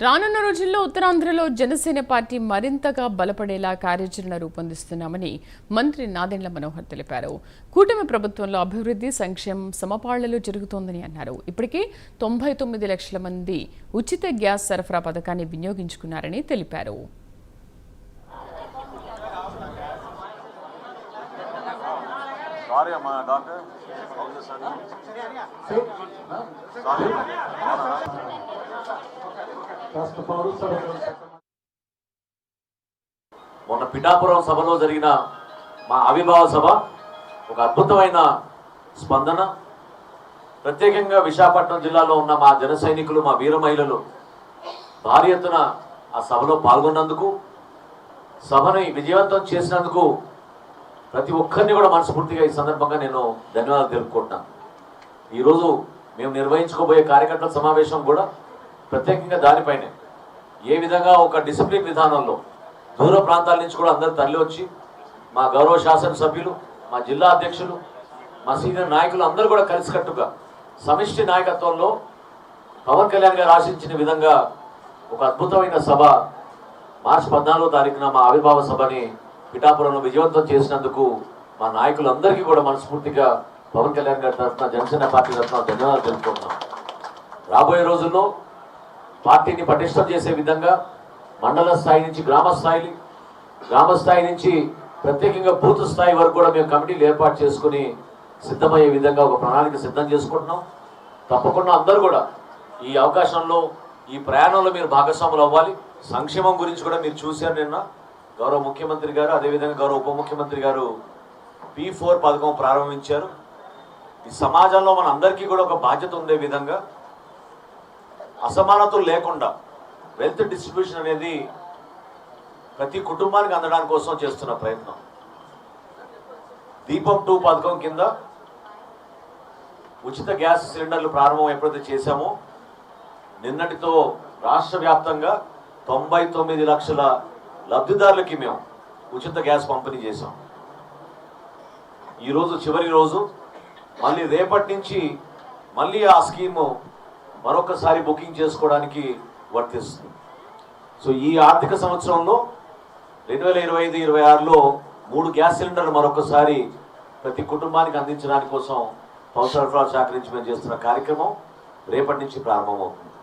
రానున్న రోజుల్లో ఉత్తరాంధ్రలో జనసేన పార్టీ మరింతగా బలపడేలా కార్యాచరణ రూపొందిస్తున్నామని మంత్రి నాదెండ్ల మనోహర్ తెలిపారు. కూటమి ప్రభుత్వంలో అభివృద్ధి సంక్షేమం సమపాళ్లలో జరుగుతోందని అన్నారు. ఇప్పటికే 99 లక్షల మంది ఉచిత గ్యాస్ సరఫరా పథకాన్ని వినియోగించుకున్నారని తెలిపారు. మొన్న పిఠాపురం సభలో జరిగిన మా ఆవిర్భావ సభ ఒక అద్భుతమైన స్పందన. ప్రత్యేకంగా విశాఖపట్నం జిల్లాలో ఉన్న మా జన సైనికులు, మా వీర మహిళలు భారీ ఎత్తున ఆ సభలో పాల్గొన్నందుకు, సభని విజయవంతం చేసినందుకు ప్రతి ఒక్కరిని కూడా మనస్ఫూర్తిగా ఈ సందర్భంగా నేను ధన్యవాదాలు తెలుపుకుంటున్నాను. ఈరోజు మేము నిర్వహించుకోబోయే కార్యకర్తల సమావేశం కూడా ప్రత్యేకంగా దానిపైనే ఏ విధంగా ఒక డిసిప్లిన్ విధానంలో దూర ప్రాంతాల నుంచి కూడా అందరూ తరలి వచ్చి మా గౌరవ శాసనసభ్యులు, మా జిల్లా అధ్యక్షులు, మా సీనియర్ నాయకులు అందరూ కూడా కలిసికట్టుగా సమిష్టి నాయకత్వంలో పవన్ కళ్యాణ్ గారు ఆశించిన విధంగా ఒక అద్భుతమైన సభ మార్చి 14వ తారీఖున మా ఆవిర్భావ సభని పిఠాపురంలో విజయవంతం చేసినందుకు మా నాయకులందరికీ కూడా మనస్ఫూర్తిగా పవన్ కళ్యాణ్ గారి తరఫున, జనసేన పార్టీ తరఫున ధన్యవాదాలు తెలుపుకుంటున్నాం. రాబోయే రోజుల్లో పార్టీని పటిష్టం చేసే విధంగా మండల స్థాయి నుంచి గ్రామ స్థాయి నుంచి ప్రత్యేకంగా బూత్ స్థాయి వరకు కూడా మేము కమిటీలు ఏర్పాటు చేసుకుని సిద్ధమయ్యే విధంగా ఒక ప్రణాళిక సిద్ధం చేసుకుంటున్నాం. తప్పకుండా అందరూ కూడా ఈ అవకాశంలో, ఈ ప్రయాణంలో మీరు భాగస్వాములు అవ్వాలి. సంక్షేమం గురించి కూడా మీరు చూశారు. నిన్న గౌరవ ముఖ్యమంత్రి గారు, అదేవిధంగా గౌరవ ఉప ముఖ్యమంత్రి గారు P4 పథకం ప్రారంభించారు. ఈ సమాజంలో మన అందరికీ కూడా ఒక బాధ్యత ఉండే విధంగా అసమానతలు లేకుండా వెల్త్ డిస్ట్రిబ్యూషన్ అనేది ప్రతి కుటుంబానికి అందడానికి కోసం చేస్తున్న ప్రయత్నం. దీపం 2 పథకం కింద ఉచిత గ్యాస్ సిలిండర్లు ప్రారంభం ఎప్పుడైతే చేశామో నిన్నటితో రాష్ట్ర వ్యాప్తంగా 99 లక్షల లబ్ధిదారులకి మేము ఉచిత గ్యాస్ పంపిణీ చేశాం. ఈరోజు చివరి రోజు, మళ్ళీ రేపటి నుంచి మళ్ళీ ఆ స్కీము మరొకసారి బుకింగ్ చేసుకోవడానికి వర్తిస్తుంది. సో ఈ ఆర్థిక సంవత్సరంలో 2025-26లో 3 గ్యాస్ సిలిండర్లు మరొకసారి ప్రతి కుటుంబానికి అందించడానికి కోసం పౌర సరఫరా శాఖ నుంచి మేము చేస్తున్న కార్యక్రమం రేపటి నుంచి ప్రారంభమవుతుంది.